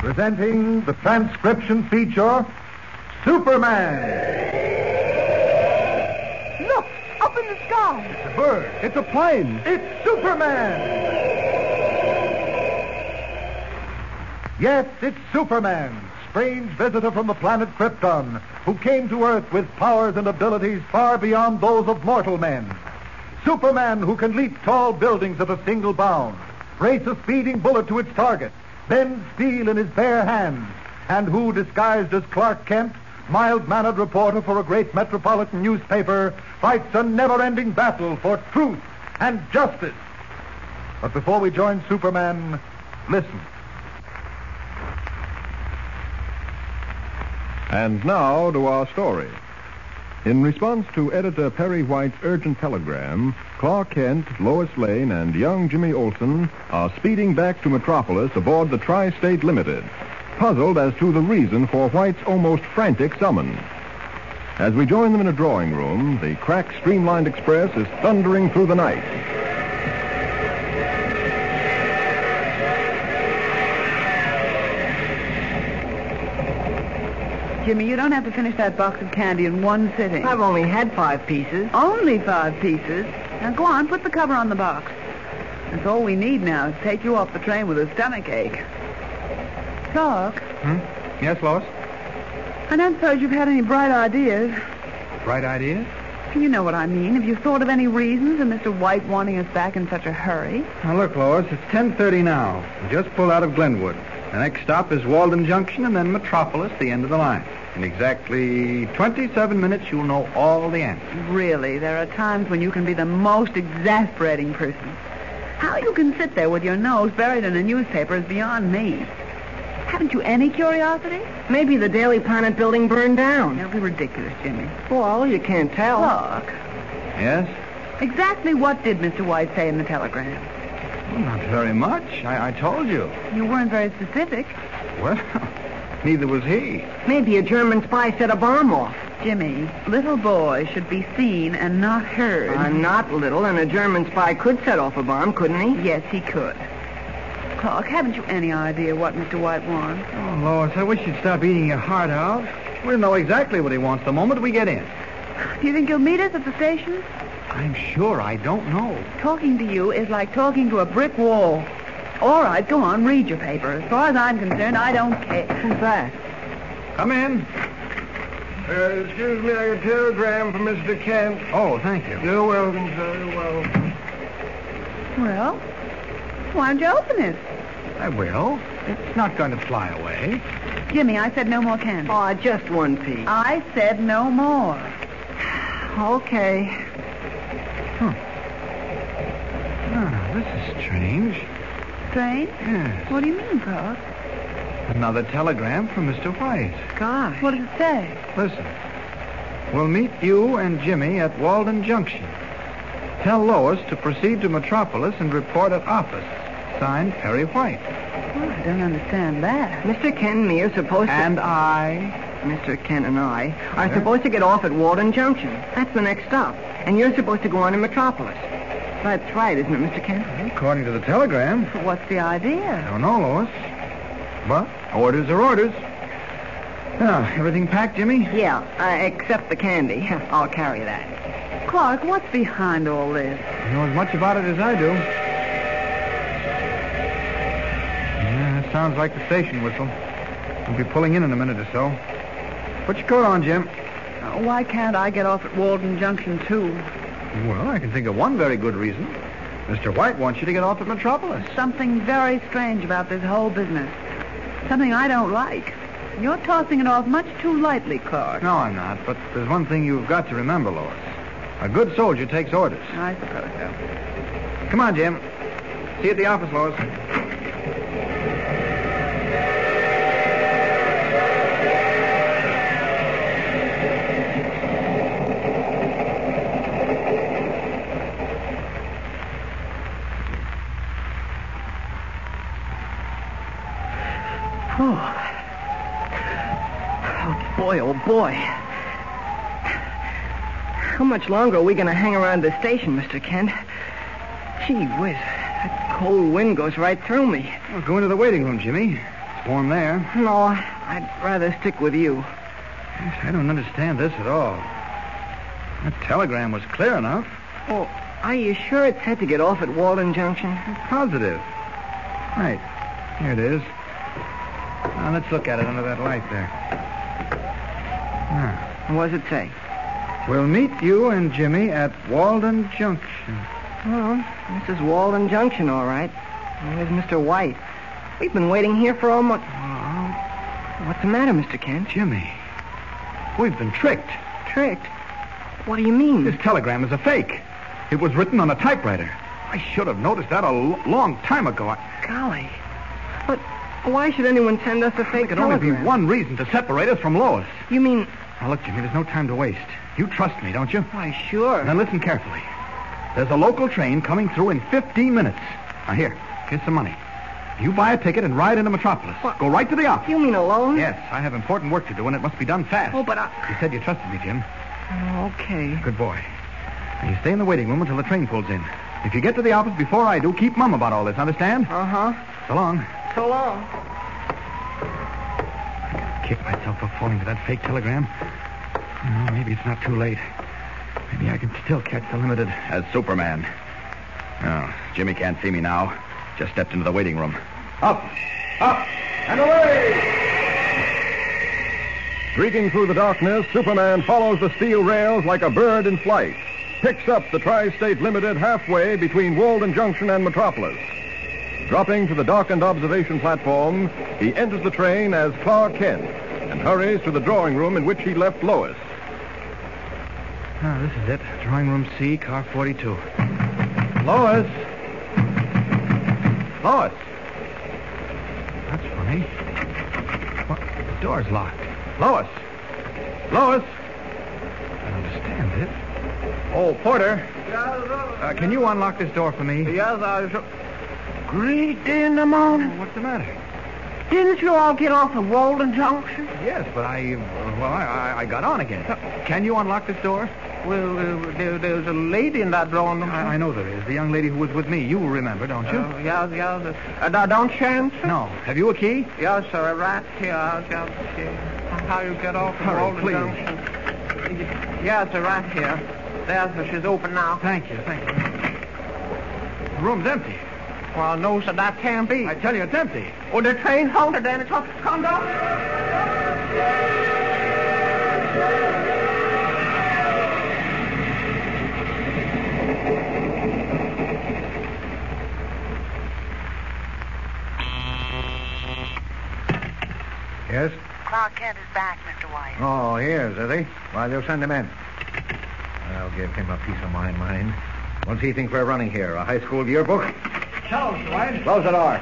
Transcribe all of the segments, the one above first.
Presenting the transcription feature, Superman. Look, up in the sky. It's a bird. It's a plane. It's Superman. Yes, it's Superman, strange visitor from the planet Krypton, who came to Earth with powers and abilities far beyond those of mortal men. Superman, who can leap tall buildings at a single bound, race a speeding bullet to its target, bend steel in his bare hands, and who, disguised as Clark Kent, mild-mannered reporter for a great metropolitan newspaper, fights a never-ending battle for truth and justice. But before we join Superman, listen. And now to our story. In response to Editor Perry White's urgent telegram, Clark Kent, Lois Lane, and young Jimmy Olsen are speeding back to Metropolis aboard the Tri-State Limited, puzzled as to the reason for White's almost frantic summons. As we join them in a drawing room, the cracked streamlined express is thundering through the night. Jimmy, you don't have to finish that box of candy in one sitting. I've only had 5 pieces. Only 5 pieces? Now go on, put the cover on the box. That's all we need now is take you off the train with a stomach ache. Clark? Yes, Lois? I don't suppose you've had any bright ideas. Bright ideas? You know what I mean. Have you thought of any reasons for Mr. White wanting us back in such a hurry? Now, look, Lois, it's 10:30 now. We just pulled out of Glenwood. The next stop is Walden Junction and then Metropolis, the end of the line. In exactly 27 minutes, you'll know all the answers. Really, there are times when you can be the most exasperating person. How you can sit there with your nose buried in a newspaper is beyond me. Haven't you any curiosity? Maybe the Daily Planet building burned down. Don't be ridiculous, Jimmy. Well, you can't tell. Clark, Yes? exactly what did Mr. White say in the telegram? Well, not very much. I told you. You weren't very specific. Well, neither was he. Maybe a German spy set a bomb off. Jimmy, little boys should be seen and not heard. I'm not little, and a German spy could set off a bomb, couldn't he? Yes, he could. Clark, haven't you any idea what Mr. White wants? Oh, Lois, I wish you'd stop eating your heart out. We'll know exactly what he wants the moment we get in. Do you think he'll meet us at the station? I'm sure I don't know. Talking to you is like talking to a brick wall. All right, go on, read your paper. As far as I'm concerned, I don't care. Who's that? Come in. Excuse me, I got a telegram from Mr. Kent. Oh, thank you. You're welcome, sir. You're welcome. Well, why don't you open it? I will. It's not going to fly away. Jimmy, I said no more candy. Oh, just 1 piece. I said no more. Okay. This is strange. Strange? Yes. What do you mean, Clark? Another telegram from Mr. White. Gosh. What does it say? Listen. We'll meet you and Jimmy at Walden Junction. Tell Lois to proceed to Metropolis and report at office. Signed, Perry White. Well, I don't understand that. Mr. Kent and me are supposed to... And I... Mr. Kent and I are supposed to get off at Walden Junction. That's the next stop. And you're supposed to go on to Metropolis. That's right, isn't it, Mr. Kent? According to the telegram. What's the idea? I don't know, Lois. But orders are orders. Now, everything packed, Jimmy? Yeah, except the candy. I'll carry that. Clark, what's behind all this? You know as much about it as I do. Yeah, that sounds like the station whistle. We'll be pulling in a minute or so. Put your coat on, Jim. Why can't I get off at Walden Junction, too? Well, I can think of one very good reason. Mr. White wants you to get off at Metropolis. Something very strange about this whole business. Something I don't like. You're tossing it off much too lightly, Clark. No, I'm not. But there's one thing you've got to remember, Lois. A good soldier takes orders. I suppose so. Come on, Jim. See you at the office, Lois. Oh, boy. How much longer are we going to hang around the station, Mr. Kent? Gee whiz, that cold wind goes right through me. Well, go into the waiting room, Jimmy. platform there. No, I'd rather stick with you. I don't understand this at all. That telegram was clear enough. Oh, are you sure it said to get off at Walden Junction? Positive. Right. Here it is. Now, let's look at it under that light there. What does it say? We'll meet you and Jimmy at Walden Junction. Well, this is Walden Junction, all right. And here's Mr. White. We've been waiting here for almost... What's the matter, Mr. Kent? Jimmy, we've been tricked. Tricked? What do you mean? This telegram is a fake. It was written on a typewriter. I should have noticed that a long time ago. Golly. But why should anyone send us a fake There could telegram? only be one reason to separate us from Lois. You mean... Now, look, Jimmy, there's no time to waste. You trust me, don't you? Why, sure. Now, listen carefully. There's a local train coming through in 15 minutes. Now, here's some money. You buy a ticket and ride into Metropolis. What? Go right to the office. You mean alone? Yes, I have important work to do, and it must be done fast. Oh, but You said you trusted me, Jim. Okay. Good boy. Now, you stay in the waiting room until the train pulls in. If you get to the office before I do, keep mum about all this, understand? Uh-huh. So long. So long. Kick myself for falling for that fake telegram. Oh, maybe it's not too late. Maybe I can still catch the limited as Superman. Oh, Jimmy can't see me now. Just stepped into the waiting room. Up, and away! Streaking through the darkness, Superman follows the steel rails like a bird in flight. Picks up the Tri-State Limited halfway between Walden Junction and Metropolis. Dropping to the darkened observation platform, he enters the train as Clark Kent and hurries to the drawing room in which he left Lois. Ah, this is it. Drawing room C, car 42. Lois! Lois! That's funny. What? The door's locked. Lois! Lois! I don't understand it. Oh, Porter. Can you unlock this door for me? Yes, I shall. Great day in the morning. What's the matter? Didn't you all get off at Walden Junction? Yes, but I got on again. Can you unlock this door? Well, there's a lady in that drawing room. I know there is. The young lady who was with me. You remember, don't you? Yes. Don't you answer? No. Have you a key? Yes, sir. Right here. I'll just see how you get off at Hurry, Walden please. Junction. Yes, sir. Right here. There's her. She's open now. Thank you. The room's empty. Well, no, sir. That can't be. I tell you, it's empty. Oh, the train's halted, then. It's up. Come down. Yes? Clark Kent is back, Mr. White. Oh, here's, is he? Well, you'll send him in. I'll give him a piece of my mind. What's he think we're running here? A high school yearbook? Hello, Mr. White. Close the door.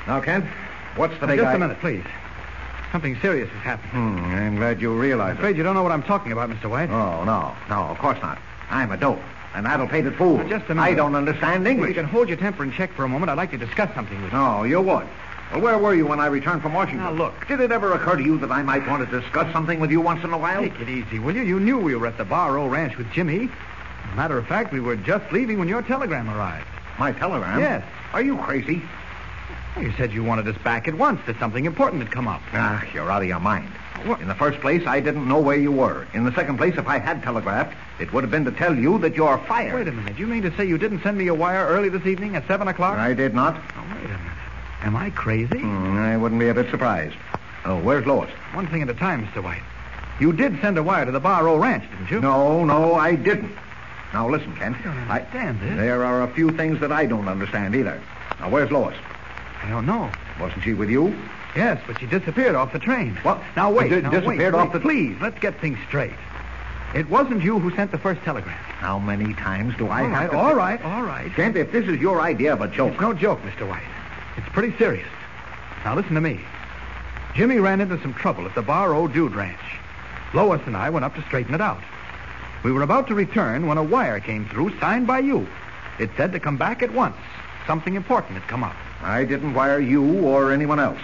Now, Kent, what's the big Just guy? a minute, please. Something serious has happened. I'm glad you realize I'm afraid you don't know what I'm talking about, Mr. White. Oh, no, of course not. I'm a dope, an addle-pated fool. Now, just a minute. I don't understand If English. you can hold your temper and check for a moment, I'd like to discuss something with you. No, you would. Well, where were you when I returned from Washington? Now, look. Did it ever occur to you that I might want to discuss something with you once in a while? Take it easy, will you? You knew we were at the Barrow Ranch with Jimmy. As a matter of fact, we were just leaving when your telegram arrived. My telegram? Yes. Are you crazy? Well, you said you wanted us back at once, that something important had come up. Ah, you're out of your mind. What? In the first place, I didn't know where you were. In the second place, if I had telegraphed, it would have been to tell you that you're fired. Wait a minute. You mean to say you didn't send me a wire early this evening at 7 o'clock? I did not. Oh, wait a minute. Am I crazy? I wouldn't be a bit surprised. Oh, where's Lois? One thing at a time, Mr. White. You did send a wire to the Barrow Ranch, didn't you? No, I didn't. Now, listen, Kent. I don't understand this. There are a few things that I don't understand either. Now, where's Lois? I don't know. Wasn't she with you? Yes, but she disappeared off the train. What? Now, wait. Disappeared off the... Please, let's get things straight. It wasn't you who sent the first telegram. How many times do I All have right, to... all right. Kent, if this is your idea of a joke... It's no joke, Mr. White. It's pretty serious. Now, listen to me. Jimmy ran into some trouble at the Barrow Dude Ranch. Lois and I went up to straighten it out. We were about to return when a wire came through signed by you. It said to come back at once. Something important had come up. I didn't wire you or anyone else.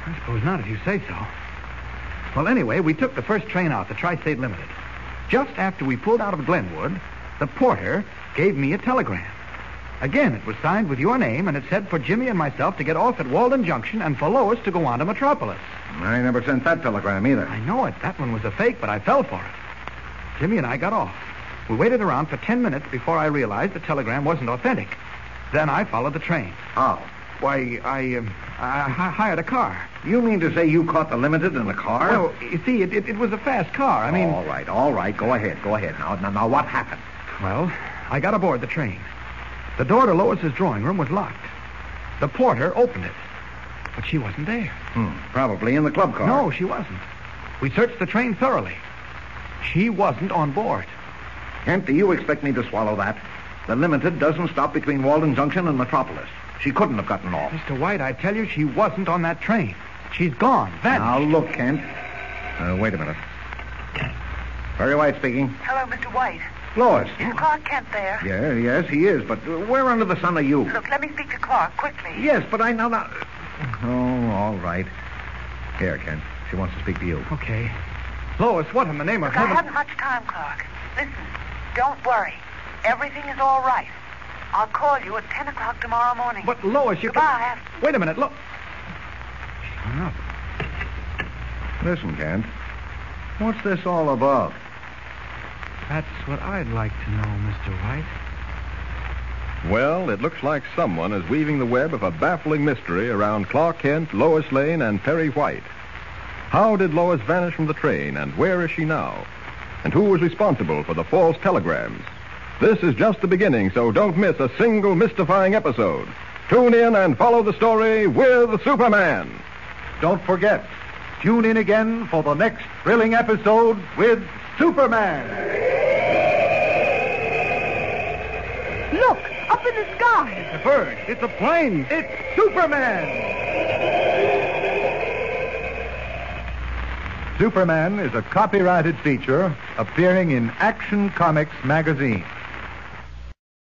I suppose not, if you say so. Well, anyway, we took the first train out, the Tri-State Limited. Just after we pulled out of Glenwood, the porter gave me a telegram. Again, it was signed with your name, and it said for Jimmy and myself to get off at Walden Junction and for Lois to go on to Metropolis. I never sent that telegram either. I know it. That one was a fake, but I fell for it. Jimmy and I got off. We waited around for 10 minutes before I realized the telegram wasn't authentic. Then I followed the train. How? Why, I hired a car. You mean to say you caught the Limited in a car? Well, you see, it was a fast car. I mean... All right. Go ahead. Now, what happened? Well, I got aboard the train. The door to Lois's drawing room was locked. The porter opened it, but she wasn't there. Probably in the club car. No, she wasn't. We searched the train thoroughly. She wasn't on board. Kent, do you expect me to swallow that? The Limited doesn't stop between Walden Junction and Metropolis. She couldn't have gotten off. Mr. White, I tell you, she wasn't on that train. She's gone. Vanished. Now, look, Kent. Wait a minute. Perry White speaking. Hello, Mr. White. Lois. Is Clark Kent there? Yes, he is. But where under the sun are you? Look, let me speak to Clark quickly. Yes, but I know that... Oh, all right. Here, Kent. She wants to speak to you. Okay. Lois, what in the name of Look, I heaven... haven't much time, Clark. Listen, don't worry. Everything is all right. I'll call you at 10 o'clock tomorrow morning. But, Lois, you... Goodbye. Wait a minute, look. She hung up. Listen, Kent. What's this all about? That's what I'd like to know, Mr. White. Well, it looks like someone is weaving the web of a baffling mystery around Clark Kent, Lois Lane, and Perry White. How did Lois vanish from the train, and where is she now? And who was responsible for the false telegrams? This is just the beginning, so don't miss a single mystifying episode. Tune in and follow the story with Superman. Don't forget, tune in again for the next thrilling episode with Superman. Look, up in the sky. It's a bird. It's a plane. It's Superman. Superman is a copyrighted feature appearing in Action Comics magazine.